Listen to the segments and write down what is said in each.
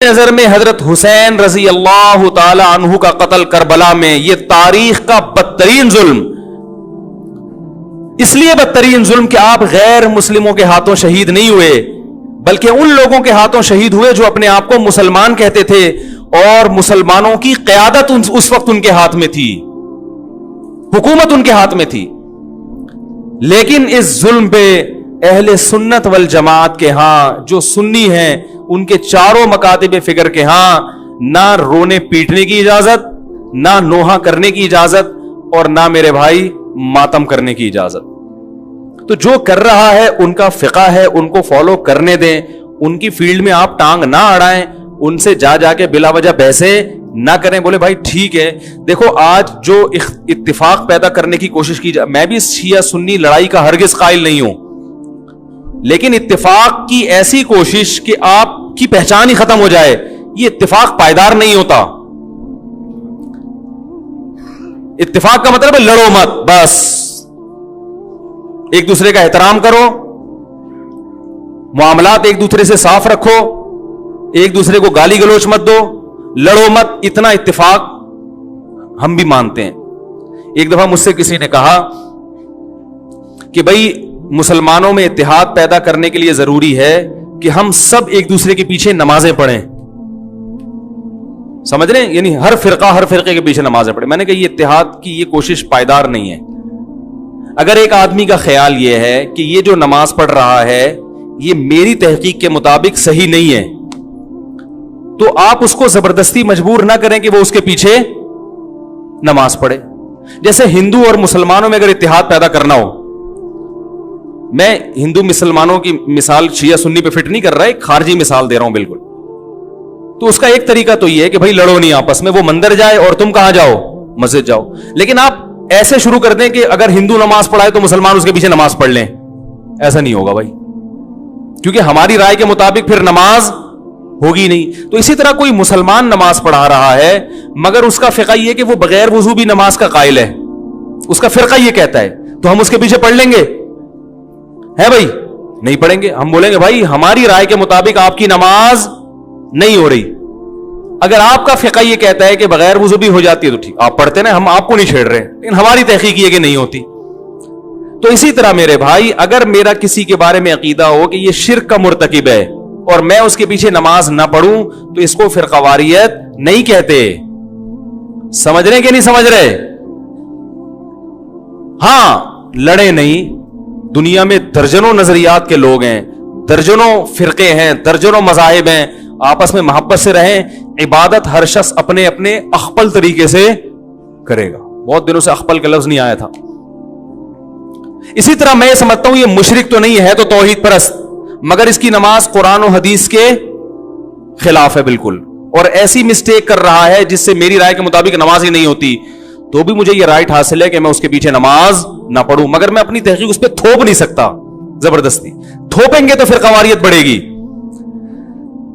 نظر میں حضرت حسین رضی اللہ تعالی عنہ کا قتل کربلا میں یہ تاریخ کا بدترین ظلم، اس لیے بدترین ظلم کہ آپ غیر مسلموں کے ہاتھوں شہید نہیں ہوئے بلکہ ان لوگوں کے ہاتھوں شہید ہوئے جو اپنے آپ کو مسلمان کہتے تھے اور مسلمانوں کی قیادت اس وقت ان کے ہاتھ میں تھی، حکومت ان کے ہاتھ میں تھی۔ لیکن اس ظلم پہ اہل سنت والجماعت کے ہاں جو سنی ہیں ان کے چاروں مکاتب فکر کے ہاں نہ رونے پیٹنے کی اجازت، نہ نوحہ کرنے کی اجازت اور نہ میرے بھائی ماتم کرنے کی اجازت۔ تو جو کر رہا ہے ان کا فقہ ہے، ان کو فالو کرنے دیں، ان کی فیلڈ میں آپ ٹانگ نہ اڑائیں، ان سے جا کے بلا وجہ بحثیں نہ کریں، بولے بھائی ٹھیک ہے۔ دیکھو آج جو اتفاق پیدا کرنے کی کوشش کی جائے، میں بھی شیعہ سنی لڑائی کا ہرگز قائل نہیں ہوں، لیکن اتفاق کی ایسی کوشش کہ آپ کی پہچان ہی ختم ہو جائے، یہ اتفاق پائیدار نہیں ہوتا۔ اتفاق کا مطلب ہے لڑو مت، بس ایک دوسرے کا احترام کرو، معاملات ایک دوسرے سے صاف رکھو، ایک دوسرے کو گالی گلوچ مت دو، لڑو مت، اتنا اتفاق ہم بھی مانتے ہیں۔ ایک دفعہ مجھ سے کسی نے کہا کہ بھائی مسلمانوں میں اتحاد پیدا کرنے کے لیے ضروری ہے کہ ہم سب ایک دوسرے کے پیچھے نمازیں پڑھیں، سمجھ رہے ہیں؟ یعنی ہر فرقے کے پیچھے نمازیں پڑھیں۔ میں نے کہا یہ اتحاد کی یہ کوشش پائیدار نہیں ہے۔ اگر ایک آدمی کا خیال یہ ہے کہ یہ جو نماز پڑھ رہا ہے یہ میری تحقیق کے مطابق صحیح نہیں ہے، تو آپ اس کو زبردستی مجبور نہ کریں کہ وہ اس کے پیچھے نماز پڑھے۔ جیسے ہندو اور مسلمانوں میں اگر اتحاد پیدا کرنا ہو، میں ہندو مسلمانوں کی مثال شیعہ سنی پہ فٹ نہیں کر رہا، ایک خارجی مثال دے رہا ہوں بالکل، تو اس کا ایک طریقہ تو یہ ہے کہ بھائی لڑو نہیں آپس میں، وہ مندر جائے اور تم کہاں جاؤ؟ مسجد جاؤ۔ لیکن آپ ایسے شروع کر دیں کہ اگر ہندو نماز پڑھائے تو مسلمان اس کے پیچھے نماز پڑھ لیں، ایسا نہیں ہوگا بھائی، کیونکہ ہماری رائے کے مطابق پھر نماز ہوگی نہیں۔ تو اسی طرح کوئی مسلمان نماز پڑھا رہا ہے مگر اس کا فقہ یہ کہ وہ بغیر وضو بھی نماز کا قائل ہے، اس کا فرقہ یہ کہتا ہے، تو ہم اس کے پیچھے پڑھ لیں گے؟ ہے بھائی؟ نہیں پڑھیں گے۔ ہم بولیں گے بھائی ہماری رائے کے مطابق آپ کی نماز نہیں ہو رہی، اگر آپ کا فقہ یہ کہتا ہے کہ بغیر وضو بھی ہو جاتی ہے تو ٹھیک، آپ پڑھتے نا، ہم آپ کو نہیں چھیڑ رہے، لیکن ہماری تحقیق یہ کہ نہیں ہوتی۔ تو اسی طرح میرے بھائی اگر میرا کسی کے بارے میں عقیدہ ہو کہ یہ شرک کا مرتکب ہے اور میں اس کے پیچھے نماز نہ پڑھوں تو اس کو فرقہ واریت نہیں کہتے۔ سمجھ رہے کہ نہیں سمجھ رہے؟ ہاں لڑے نہیں، دنیا میں درجنوں نظریات کے لوگ ہیں، درجنوں فرقے ہیں، درجنوں مذاہب ہیں، آپس میں محبت سے رہیں۔ عبادت ہر شخص اپنے اپنے اخپل طریقے سے کرے گا۔ بہت دنوں سے اخپل کا لفظ نہیں آیا تھا۔ اسی طرح میں یہ سمجھتا ہوں یہ مشرک تو نہیں ہے تو توحید پرست، مگر اس کی نماز قرآن و حدیث کے خلاف ہے بالکل، اور ایسی مسٹیک کر رہا ہے جس سے میری رائے کے مطابق نماز ہی نہیں ہوتی، تو بھی مجھے یہ رائٹ حاصل ہے کہ میں اس کے پیچھے نماز نہ پڑھوں، مگر میں اپنی تحقیق اس پہ تھوپ نہیں سکتا زبردستی۔ تھوپیں گے تو پھر قواریت بڑھے گی۔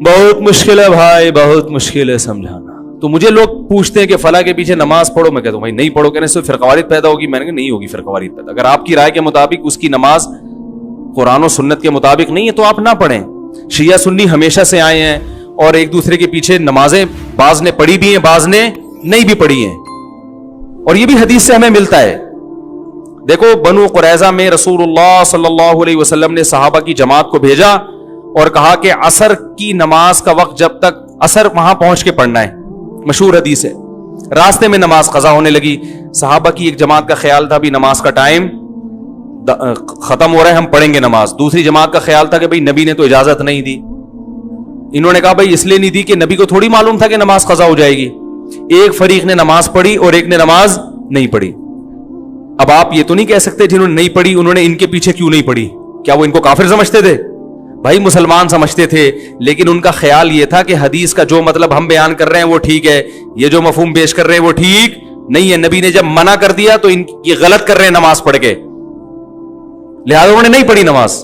بہت مشکل ہے بھائی، بہت مشکل ہے سمجھانا۔ تو مجھے لوگ پوچھتے ہیں کہ فلاں کے پیچھے نماز پڑھو، میں کہتا ہوں بھائی نہیں پڑھو، کہنے سے فرقواریت پیدا ہوگی۔ میں نے کہا نہیں ہوگی فرقواریت پیدا، اگر آپ کی رائے کے مطابق اس کی نماز قرآن و سنت کے مطابق نہیں ہے تو آپ نہ پڑھیں۔ شیعہ سنی ہمیشہ سے آئے ہیں اور ایک دوسرے کے پیچھے نمازیں بعض نے پڑھی بھی ہیں، بعض نے نہیں بھی پڑھی ہیں، اور یہ بھی حدیث سے ہمیں ملتا ہے۔ دیکھو بنو قریظہ میں رسول اللہ صلی اللہ علیہ وسلم نے صحابہ کی جماعت کو بھیجا اور کہا کہ عصر کی نماز کا وقت جب تک عصر وہاں پہنچ کے پڑھنا ہے، مشہور حدیث ہے۔ راستے میں نماز قضا ہونے لگی، صحابہ کی ایک جماعت کا خیال تھا بھی نماز کا ٹائم ختم ہو رہا ہے، ہم پڑھیں گے نماز۔ دوسری جماعت کا خیال تھا کہ بھئی نبی نے تو اجازت نہیں دی۔ انہوں نے کہا بھئی اس لیے نہیں دی کہ نبی کو تھوڑی معلوم تھا کہ نماز قضا ہو جائے گی۔ ایک فریق نے نماز پڑھی اور ایک نے نماز نہیں پڑھی۔ اب آپ یہ تو نہیں کہہ سکتے جنہوں نے نہیں پڑھی انہوں نے ان کے پیچھے کیوں نہیں پڑھی، کیا وہ ان کو کافر سمجھتے تھے؟ بھائی مسلمان سمجھتے تھے، لیکن ان کا خیال یہ تھا کہ حدیث کا جو مطلب ہم بیان کر رہے ہیں وہ ٹھیک ہے، یہ جو مفہوم پیش کر رہے ہیں وہ ٹھیک نہیں ہے۔ نبی نے جب منع کر دیا تو یہ غلط کر رہے ہیں نماز پڑھ کے، لہذا انہوں نے نہیں پڑھی نماز۔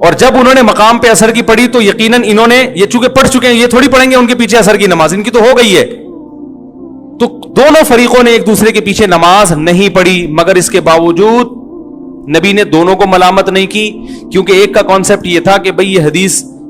اور جب انہوں نے مقام پہ عصر کی پڑھی تو یقیناً انہوں نے یہ چونکہ پڑھ چکے ہیں، یہ تھوڑی پڑھیں گے ان کے پیچھے عصر کی نماز، ان کی تو ہو گئی ہے۔ تو دونوں فریقوں نے ایک دوسرے کے پیچھے نماز نہیں پڑھی، مگر اس کے باوجود نبی نے دونوں کو ملامت نہیں کی، کیونکہ ایک کا کانسیپٹ یہ تھا کہ بھئی یہ حدیث